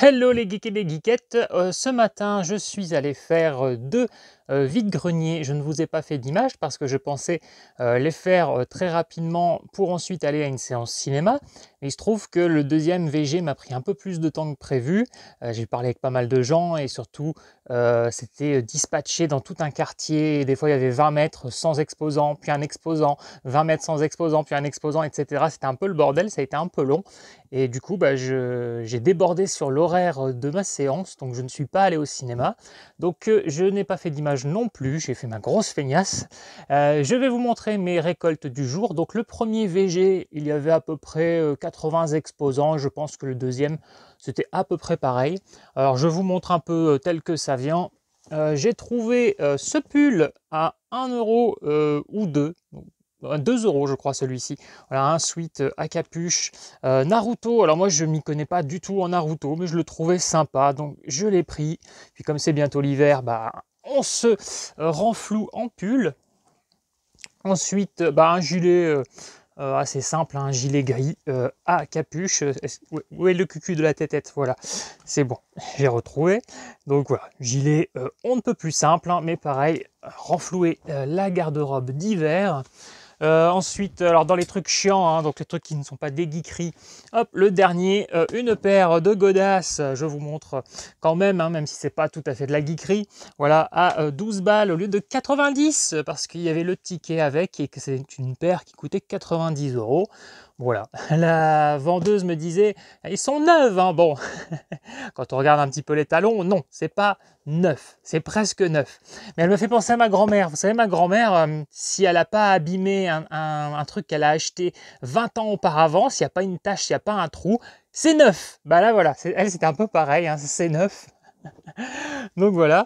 Hello les geeks et les geekettes, ce matin je suis allé faire deux vide-greniers. Je ne vous ai pas fait d'image parce que je pensais les faire très rapidement pour ensuite aller à une séance cinéma. Il se trouve que le deuxième VG m'a pris un peu plus de temps que prévu. J'ai parlé avec pas mal de gens et surtout c'était dispatché dans tout un quartier. Et des fois il y avait 20 mètres sans exposant, puis un exposant, 20 mètres sans exposant, puis un exposant, etc. C'était un peu le bordel, ça a été un peu long. Et du coup, j'ai débordé sur l'horaire de ma séance, donc je ne suis pas allé au cinéma. Donc je n'ai pas fait d'image non plus, j'ai fait ma grosse feignasse. Je vais vous montrer mes récoltes du jour. Donc le premier VG, il y avait à peu près 80 exposants. Je pense que le deuxième, c'était à peu près pareil. Alors je vous montre un peu tel que ça vient. J'ai trouvé ce pull à 1 euro ou 2. 2 euros je crois celui-ci. Voilà, un sweat à capuche Naruto. Alors moi je m'y connais pas du tout en Naruto, mais je le trouvais sympa, donc je l'ai pris. Puis comme c'est bientôt l'hiver, on se renfloue en pull. Ensuite un gilet assez simple, un gilet gris à capuche. Où est le cucu de la tête? Voilà, c'est bon, j'ai retrouvé. Donc voilà, gilet on ne peut plus simple, hein, mais pareil, renflouer la garde-robe d'hiver. Ensuite, alors dans les trucs chiants, hein, donc les trucs qui ne sont pas des geekeries, hop, le dernier, une paire de godasses, je vous montre quand même, hein, même si c'est pas tout à fait de la geekerie, voilà, à 12 balles au lieu de 90, parce qu'il y avait le ticket avec et que c'est une paire qui coûtait 90 euros. Voilà, la vendeuse me disait, ils sont neufs, hein. Bon, quand on regarde un petit peu les talons, non, c'est pas neuf, c'est presque neuf. Mais elle me fait penser à ma grand-mère. Vous savez, ma grand-mère, si elle n'a pas abîmé un truc qu'elle a acheté 20 ans auparavant, s'il n'y a pas une tache, s'il n'y a pas un trou, c'est neuf. Bah là, voilà, elle, c'était un peu pareil, hein, c'est neuf. Donc voilà.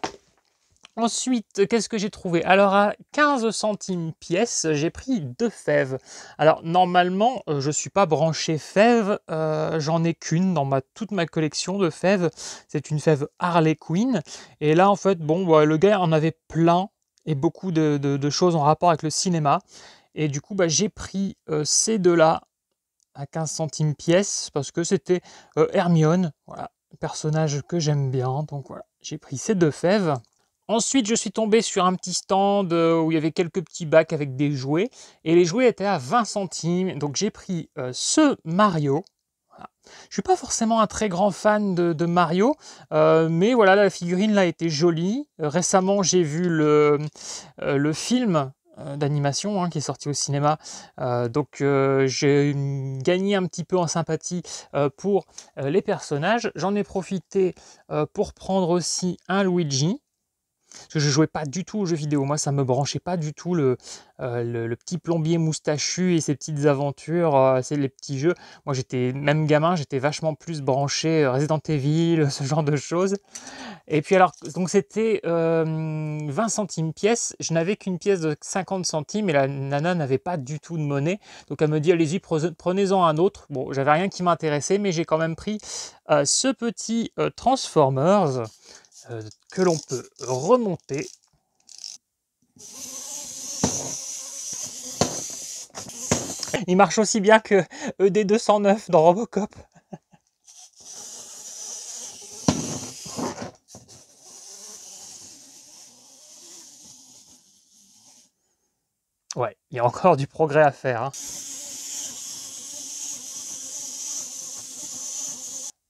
Ensuite, qu'est-ce que j'ai trouvé? Alors à 15 centimes pièce, j'ai pris 2 fèves. Alors normalement, je ne suis pas branché fèves, j'en ai qu'une dans toute ma collection de fèves. C'est une fève Harley Quinn. Et là en fait, bon, le gars en avait plein et beaucoup de choses en rapport avec le cinéma. Et du coup, j'ai pris ces deux-là à 15 centimes pièce parce que c'était Hermione, voilà, personnage que j'aime bien. Donc voilà, j'ai pris ces 2 fèves. Ensuite, je suis tombé sur un petit stand où il y avait quelques petits bacs avec des jouets. Et les jouets étaient à 20 centimes. Donc j'ai pris ce Mario. Voilà. Je ne suis pas forcément un très grand fan de Mario. Mais voilà, la figurine là était jolie. Récemment, j'ai vu le film d'animation qui est sorti au cinéma. Donc j'ai gagné un petit peu en sympathie pour les personnages. J'en ai profité pour prendre aussi un Luigi. Parce que je jouais pas du tout aux jeux vidéo. Moi, ça me branchait pas du tout le petit plombier moustachu et ses petites aventures, c'est les petits jeux. Moi, j'étais même gamin, j'étais vachement plus branché Resident Evil, ce genre de choses. Et puis alors, donc c'était 20 centimes pièce. Je n'avais qu'une pièce de 50 centimes et la nana n'avait pas du tout de monnaie. Donc elle me dit, allez-y, prenez-en un autre. Bon, j'avais rien qui m'intéressait, mais j'ai quand même pris ce petit Transformers. Que l'on peut remonter. Il marche aussi bien que ED209 dans Robocop. Ouais, il y a encore du progrès à faire, hein.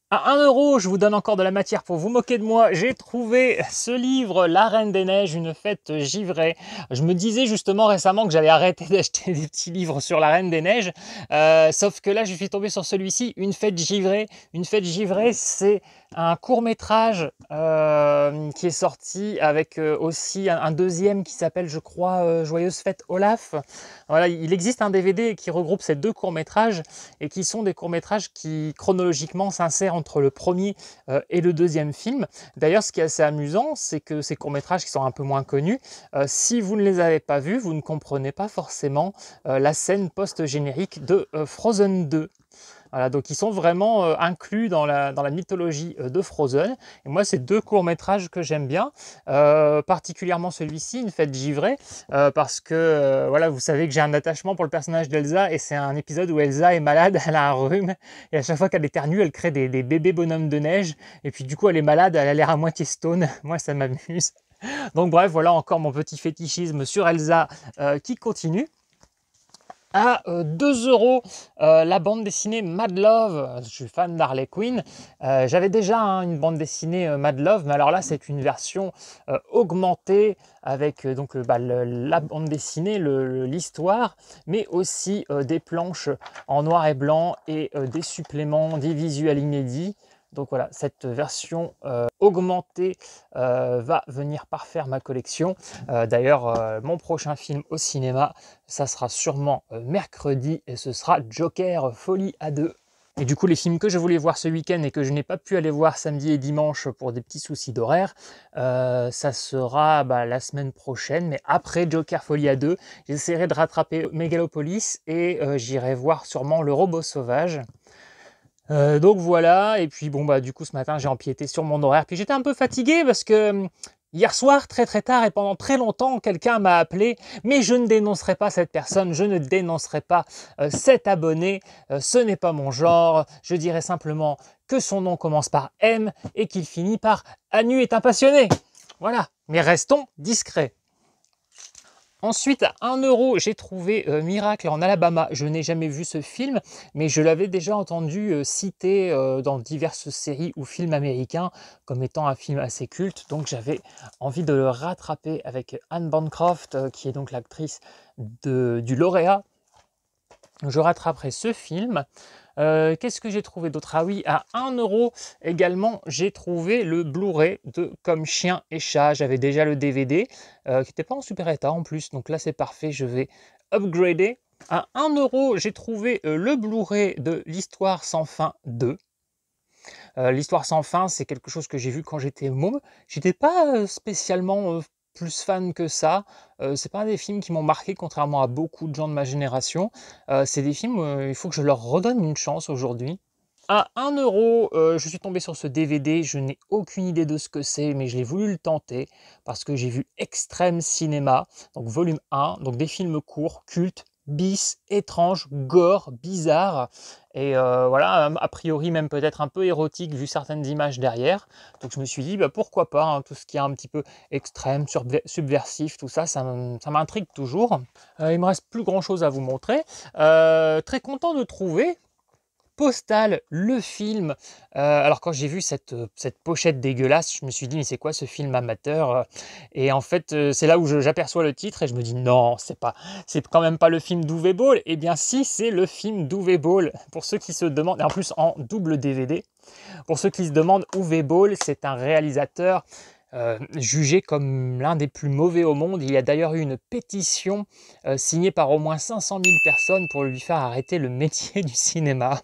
À 1 euro, je vous donne encore de la matière pour vous moquer de moi. J'ai trouvé ce livre, La Reine des Neiges, une fête givrée. Je me disais justement récemment que j'allais arrêter d'acheter des petits livres sur La Reine des Neiges. Sauf que là, je suis tombé sur celui-ci, Une fête givrée. Une fête givrée, c'est un court-métrage qui est sorti avec aussi un deuxième qui s'appelle, je crois, Joyeuse fête Olaf. Voilà, il existe un DVD qui regroupe ces 2 courts-métrages et qui sont des courts-métrages qui chronologiquement s'insèrent entre le premier et le deuxième film. D'ailleurs, ce qui est assez amusant, c'est que ces courts-métrages qui sont un peu moins connus, si vous ne les avez pas vus, vous ne comprenez pas forcément la scène post-générique de Frozen 2. Voilà, donc ils sont vraiment inclus dans la mythologie de Frozen. Et moi, c'est 2 courts-métrages que j'aime bien, particulièrement celui-ci, Une fête givrée, parce que voilà, vous savez que j'ai un attachement pour le personnage d'Elsa et c'est un épisode où Elsa est malade, elle a un rhume et à chaque fois qu'elle éternue, elle crée des bébés bonhommes de neige et puis du coup, elle est malade, elle a l'air à moitié stone. Moi, ça m'amuse. Donc bref, voilà encore mon petit fétichisme sur Elsa qui continue. À 2 euros, la bande dessinée Mad Love. Je suis fan d'Harley Quinn. J'avais déjà une bande dessinée Mad Love, mais alors là c'est une version augmentée avec la bande dessinée, l'histoire, mais aussi des planches en noir et blanc et des suppléments, des visuels inédits. Donc voilà, cette version augmentée va venir parfaire ma collection. D'ailleurs, mon prochain film au cinéma, ça sera sûrement mercredi et ce sera Joker Folie à 2. Et du coup, les films que je voulais voir ce week-end et que je n'ai pas pu aller voir samedi et dimanche pour des petits soucis d'horaire, ça sera la semaine prochaine. Mais après Joker Folie à 2, j'essaierai de rattraper Megalopolis et j'irai voir sûrement Le Robot Sauvage. Donc voilà, et puis bon du coup ce matin j'ai empiété sur mon horaire, puis j'étais un peu fatigué parce que hier soir très tard et pendant très longtemps quelqu'un m'a appelé, mais je ne dénoncerai pas cette personne, je ne dénoncerai pas cet abonné, ce n'est pas mon genre, je dirais simplement que son nom commence par M et qu'il finit par Anu est un passionné. Voilà, mais restons discrets. Ensuite, à 1 euro, j'ai trouvé Miracle en Alabama. Je n'ai jamais vu ce film, mais je l'avais déjà entendu cité dans diverses séries ou films américains comme étant un film assez culte. Donc j'avais envie de le rattraper avec Anne Bancroft, qui est donc l'actrice du lauréat. Je rattraperai ce film. Qu'est-ce que j'ai trouvé d'autre? Ah oui, à 1 euro également, j'ai trouvé le Blu-ray de Comme chien et chat. J'avais déjà le DVD, qui n'était pas en super état en plus, donc là c'est parfait, je vais upgrader. À 1 euro, j'ai trouvé le Blu-ray de L'Histoire sans fin 2. L'Histoire sans fin, c'est quelque chose que j'ai vu quand j'étais môme. J'étais pas spécialement plus fan que ça. C'est pas des films qui m'ont marqué, contrairement à beaucoup de gens de ma génération. C'est des films, il faut que je leur redonne une chance aujourd'hui. À 1 euro, je suis tombé sur ce DVD, je n'ai aucune idée de ce que c'est, mais je l'ai voulu le tenter parce que j'ai vu Extrême Cinéma, donc volume 1, donc des films courts, cultes, bis, étranges, gore, bizarres, et voilà, a priori même peut-être un peu érotique vu certaines images derrière. Donc je me suis dit, pourquoi pas, tout ce qui est un petit peu extrême, subversif, tout ça, ça m'intrigue toujours. Il me reste plus grand chose à vous montrer. Très content de trouver Postal, le film. Alors quand j'ai vu cette pochette dégueulasse, je me suis dit mais c'est quoi ce film amateur? Et en fait c'est là où j'aperçois le titre et je me dis non, c'est quand même pas le film d'Uwe Boll. Eh bien si, c'est le film d'Uwe Boll. Pour ceux qui se demandent, et en plus en double DVD, pour ceux qui se demandent, Uwe Boll, c'est un réalisateur jugé comme l'un des plus mauvais au monde. Il y a d'ailleurs eu une pétition signée par au moins 500 000 personnes pour lui faire arrêter le métier du cinéma.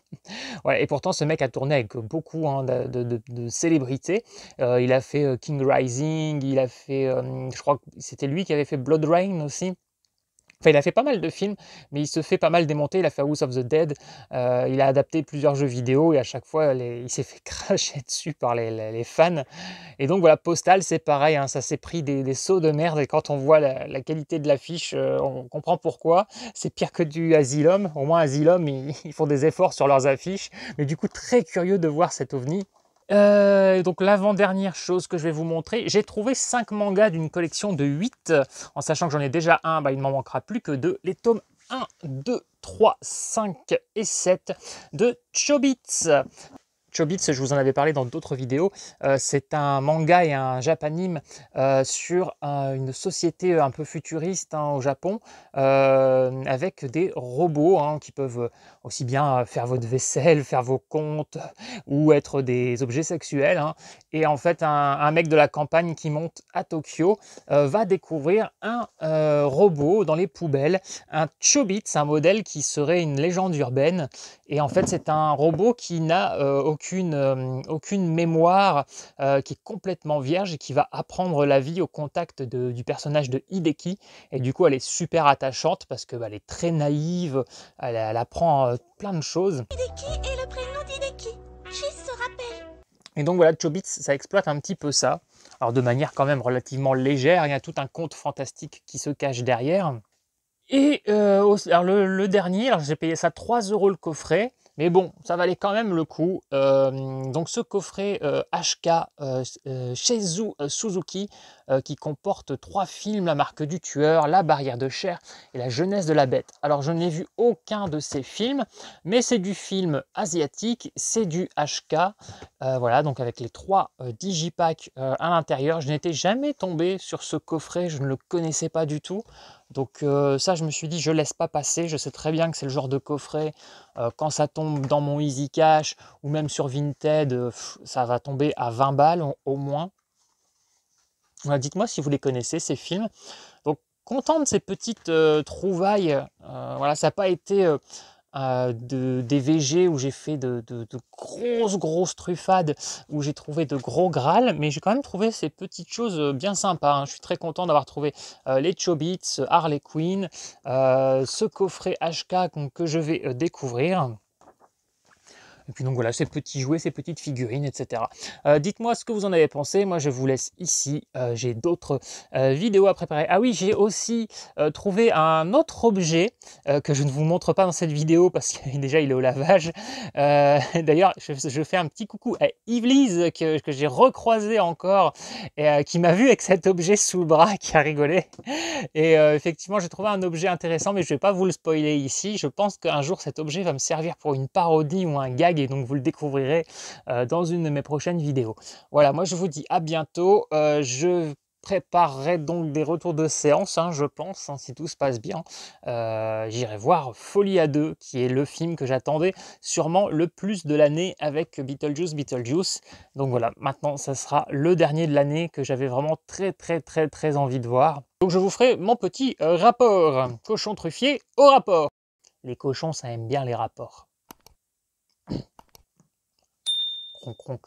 Ouais, et pourtant, ce mec a tourné avec beaucoup de célébrités. Il a fait King Rising, il a fait, je crois que c'était lui qui avait fait Blood Rain aussi. Enfin, il a fait pas mal de films, mais il se fait pas mal démonter. Il a fait House of the Dead, il a adapté plusieurs jeux vidéo et à chaque fois, il s'est fait cracher dessus par les fans. Et donc voilà, Postal, c'est pareil, ça s'est pris des sauts de merde et quand on voit la qualité de l'affiche, on comprend pourquoi. C'est pire que du Asylum. Au moins, Asylum, ils font des efforts sur leurs affiches. Mais du coup, très curieux de voir cet ovni. Donc l'avant-dernière chose que je vais vous montrer, j'ai trouvé 5 mangas d'une collection de 8, en sachant que j'en ai déjà un, il ne m'en manquera plus que 2, les tomes 1, 2, 3, 5 et 7 de Chobits. Chobits, je vous en avais parlé dans d'autres vidéos, c'est un manga et un japanime sur une société un peu futuriste au Japon, avec des robots qui peuvent aussi bien faire votre vaisselle, faire vos comptes ou être des objets sexuels. Et en fait, un mec de la campagne qui monte à Tokyo va découvrir un robot dans les poubelles, un Chobits, un modèle qui serait une légende urbaine. Et en fait, c'est un robot qui n'a aucune aucune mémoire, qui est complètement vierge et qui va apprendre la vie au contact du personnage de Hideki. Et du coup, elle est super attachante parce que, bah, elle est très naïve, elle apprend plein de choses. Hideki est le prénom d'Hideki. J'ai ce rappel. Et donc voilà, Chobits, ça exploite un petit peu ça. Alors de manière quand même relativement légère, il y a tout un conte fantastique qui se cache derrière. Et alors le dernier, alors j'ai payé ça 3 € le coffret, mais bon, ça valait quand même le coup. Donc ce coffret HK Sheizu Suzuki, qui comporte 3 films, La Marque du Tueur, La Barrière de Chair et La Jeunesse de la Bête. Alors je n'ai vu aucun de ces films, mais c'est du film asiatique, c'est du HK. Voilà, donc avec les 3 digipacks à l'intérieur. Je n'étais jamais tombé sur ce coffret, je ne le connaissais pas du tout. Donc ça, je me suis dit, je laisse pas passer. Je sais très bien que c'est le genre de coffret, quand ça tombe dans mon Easy Cash ou même sur Vinted, ça va tomber à 20 balles au moins. Voilà, dites-moi si vous les connaissez, ces films. Donc content de ces petites trouvailles. Voilà, ça n'a pas été des VG où j'ai fait de grosses truffades, où j'ai trouvé de gros Graal, mais j'ai quand même trouvé ces petites choses bien sympas, hein. Je suis très content d'avoir trouvé les Chobits, Harley Quinn, ce coffret HK que je vais découvrir. Et puis donc voilà, ces petits jouets, ces petites figurines, etc. Dites-moi ce que vous en avez pensé. Moi, je vous laisse ici. J'ai d'autres vidéos à préparer. Ah oui, j'ai aussi trouvé un autre objet que je ne vous montre pas dans cette vidéo parce que déjà, il est au lavage. D'ailleurs, je fais un petit coucou à Yvelise que j'ai recroisé encore et qui m'a vu avec cet objet sous le bras, qui a rigolé. Et effectivement, j'ai trouvé un objet intéressant, mais je ne vais pas vous le spoiler ici. Je pense qu'un jour, cet objet va me servir pour une parodie ou un gag, et donc vous le découvrirez dans une de mes prochaines vidéos. Voilà, moi je vous dis à bientôt. Je préparerai donc des retours de séance, hein, je pense, hein, si tout se passe bien. J'irai voir Folie à 2, qui est le film que j'attendais sûrement le plus de l'année avec Beetlejuice. Donc voilà, maintenant ça sera le dernier de l'année que j'avais vraiment très envie de voir. Donc je vous ferai mon petit rapport. Cochon truffier au rapport. Les cochons, ça aime bien les rapports. Cronk, cronk.